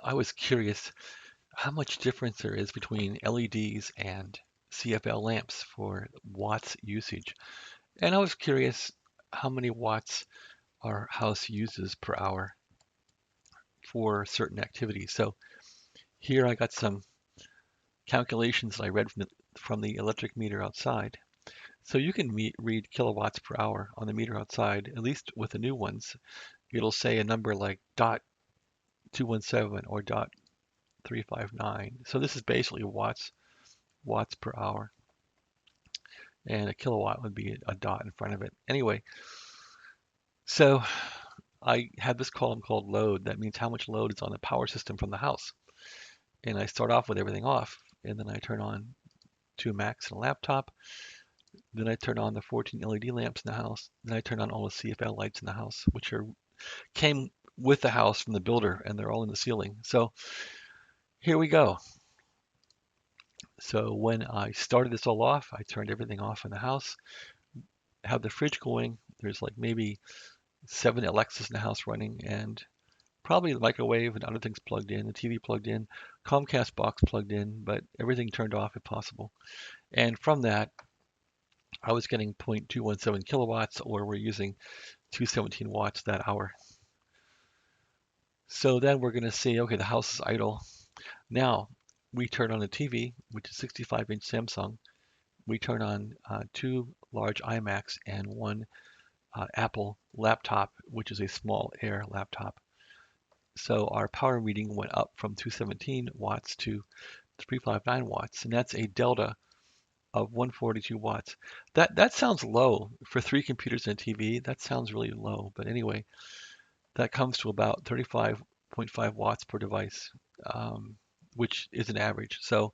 I was curious how much difference there is between LEDs and CFL lamps for watts usage. And I was curious how many watts our house uses per hour for certain activities. So here I got some calculations that I read from the electric meter outside. So you can read kilowatts per hour on the meter outside, at least with the new ones. It'll say a number like dot 217 or dot 359. So this is basically watts per hour, and a kilowatt would be a dot in front of it. Anyway, so I have this column called load. That means how much load is on the power system from the house. And I start off with everything off, and then I turn on two Macs and a laptop. Then I turn on the 14 LED lamps in the house. Then I turn on all the CFL lights in the house, which came with the house from the builder, and they're all in the ceiling. So here we go. So when I started this all off, I turned everything off in the house, have the fridge going. There's like maybe 7 Alexas in the house running, and probably the microwave and other things plugged in, the TV plugged in, Comcast box plugged in, but everything turned off if possible. And from that, I was getting 0.217 kilowatts, or we're using 217 watts that hour. So then we're going to see, okay, the house is idle. Now we turn on the TV, which is 65-inch Samsung. We turn on two large iMacs and one Apple laptop, which is a small Air laptop. So our power reading went up from 217 watts to 359 watts, and that's a delta of 142 watts. That sounds low for 3 computers and a TV. That sounds really low, but anyway, that comes to about 35.5 watts per device, which is an average. So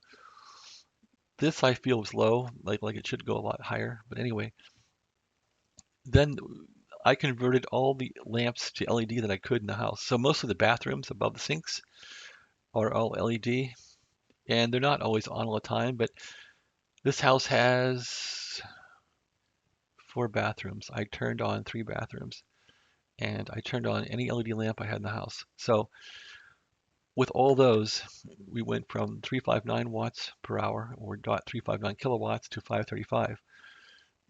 this I feel is low, like it should go a lot higher. But anyway, then I converted all the lamps to LED that I could in the house. So most of the bathrooms above the sinks are all LED, and they're not always on all the time, but this house has 4 bathrooms. I turned on 3 bathrooms, and I turned on any LED lamp I had in the house. So with all those, we went from 359 watts per hour, or 359 kilowatts, to 535.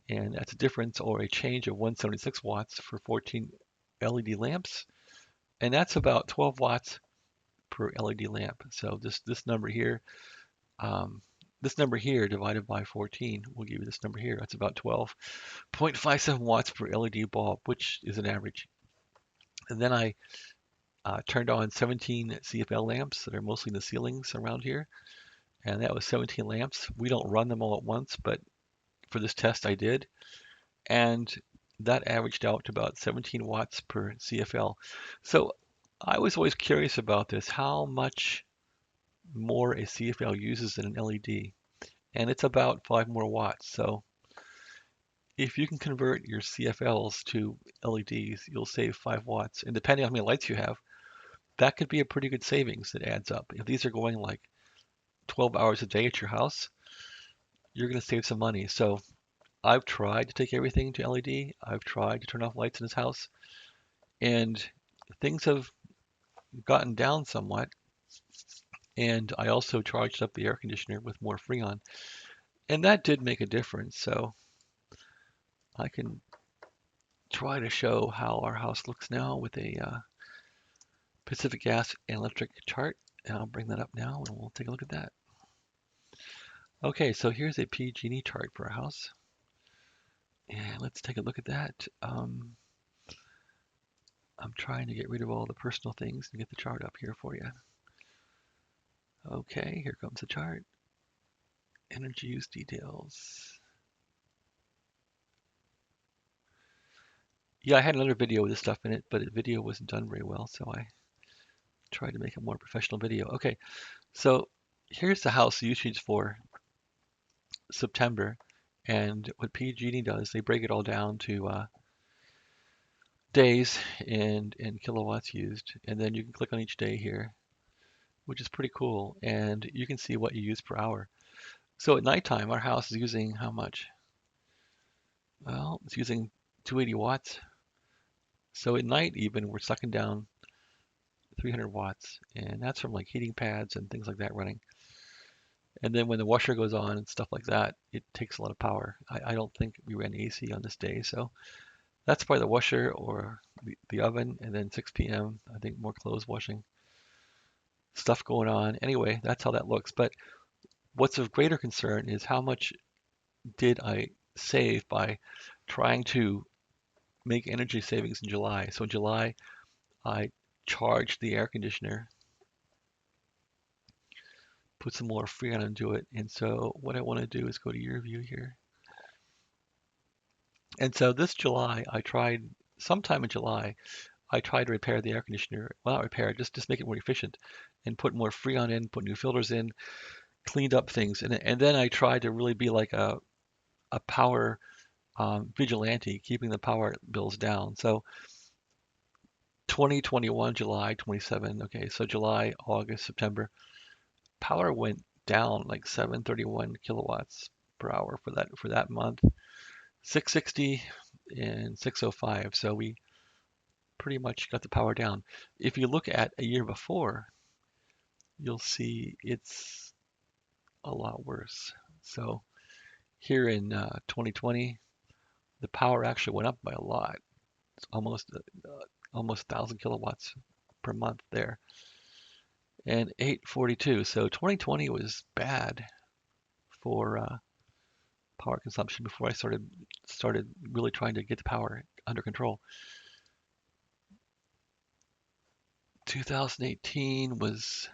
And that's a difference, or a change, of 176 watts for 14 LED lamps. And that's about 12 watts per LED lamp. So this number here, divided by 14 will give you this number here. That's about 12.57 watts per LED bulb, which is an average. And then I turned on 17 CFL lamps that are mostly in the ceilings around here. And that was 17 lamps. We don't run them all at once, but for this test I did. And that averaged out to about 17 watts per CFL. So I was always curious about this, how much more a CFL uses than an LED. And it's about 5 more watts. So if you can convert your CFLs to LEDs, you'll save 5 watts. And depending on how many lights you have, that could be a pretty good savings that adds up. If these are going like 12 hours a day at your house, you're going to save some money. So I've tried to take everything to LED. I've tried to turn off lights in this house, and things have gotten down somewhat. And I also charged up the air conditioner with more Freon, and that did make a difference. So I can try to show how our house looks now with a Pacific Gas and Electric chart. And I'll bring that up now, and we'll take a look at that. Okay, so here's a PG&E chart for our house. And let's take a look at that. I'm trying to get rid of all the personal things and get the chart up here for you. Okay, here comes the chart. Energy use details. Yeah, I had another video with this stuff in it, but the video wasn't done very well, so I tried to make a more professional video. Okay, so here's the house usage for September, and what PG&E does, they break it all down to days and kilowatts used, and then you can click on each day here, which is pretty cool, and you can see what you use per hour. So at nighttime, our house is using how much? Well, it's using 280 watts. So at night even, we're sucking down 300 watts, and that's from like heating pads and things like that running. And then when the washer goes on and stuff like that, it takes a lot of power. I don't think we ran AC on this day, so that's probably the washer or the oven, and then 6 p.m. I think more clothes washing stuff going on. Anyway, that's how that looks. But what's of greater concern is how much did I save by trying to make energy savings in July. So in July, I charged the air conditioner, put some more Freon into it. And so what I want to do is go to your view here. And so this July, sometime in July, I tried to repair the air conditioner. Well, not repair, just make it more efficient and put more Freon in, put new filters in, cleaned up things. And then I tried to really be like a power vigilante, keeping the power bills down. So 2021, July 27. Okay, so July, August, September, power went down like 731 kilowatts per hour for that month, 660 and 605. So we pretty much got the power down. If you look at a year before, you'll see it's a lot worse. So here in 2020, the power actually went up by a lot. It's almost 1,000 kilowatts per month there, and 842. So 2020 was bad for power consumption before I started really trying to get the power under control. 2018 was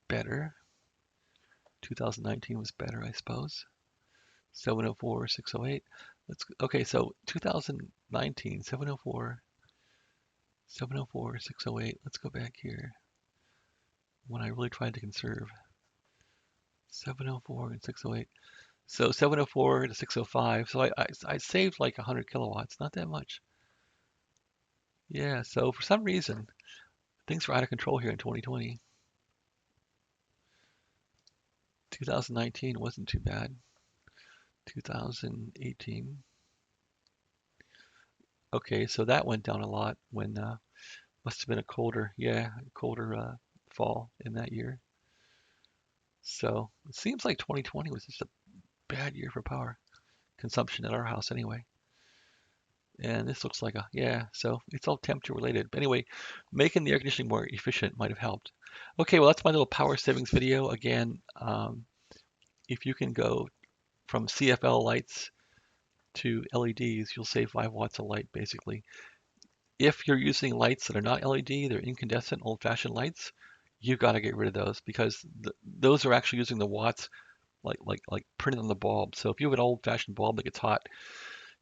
better. 2019 was better, I suppose. 704, 608. Okay, so 2019, 704, 704, 608. Let's go back here when I really tried to conserve. 704 and 608. So 704 to 605. So I saved like 100 kilowatts, not that much. Yeah, so for some reason, things were out of control here in 2020. 2019 wasn't too bad. 2018. Okay, so that went down a lot when must have been a colder fall in that year. So it seems like 2020 was just a bad year for power consumption at our house anyway. And this looks like so it's all temperature related. But anyway, making the air conditioning more efficient might have helped. Okay, well, that's my little power savings video. Again, if you can go from CFL lights to LEDs, you'll save 5 watts of light basically. If you're using lights that are not LED, they're incandescent, old-fashioned lights, you've got to get rid of those because those are actually using the watts like printed on the bulb. So if you have an old-fashioned bulb that gets hot,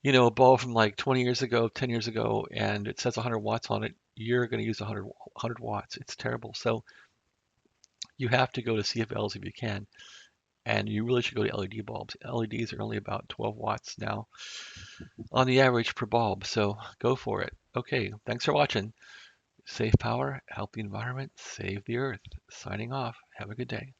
a bulb from like 20 years ago, 10 years ago, and it says 100 watts on it, you're going to use 100 watts. It's terrible. So you have to go to CFLs if you can, and you really should go to LED bulbs. LEDs are only about 12 watts now on the average per bulb, so go for it. Okay, thanks for watching. Save power, help the environment, save the earth. Signing off. Have a good day.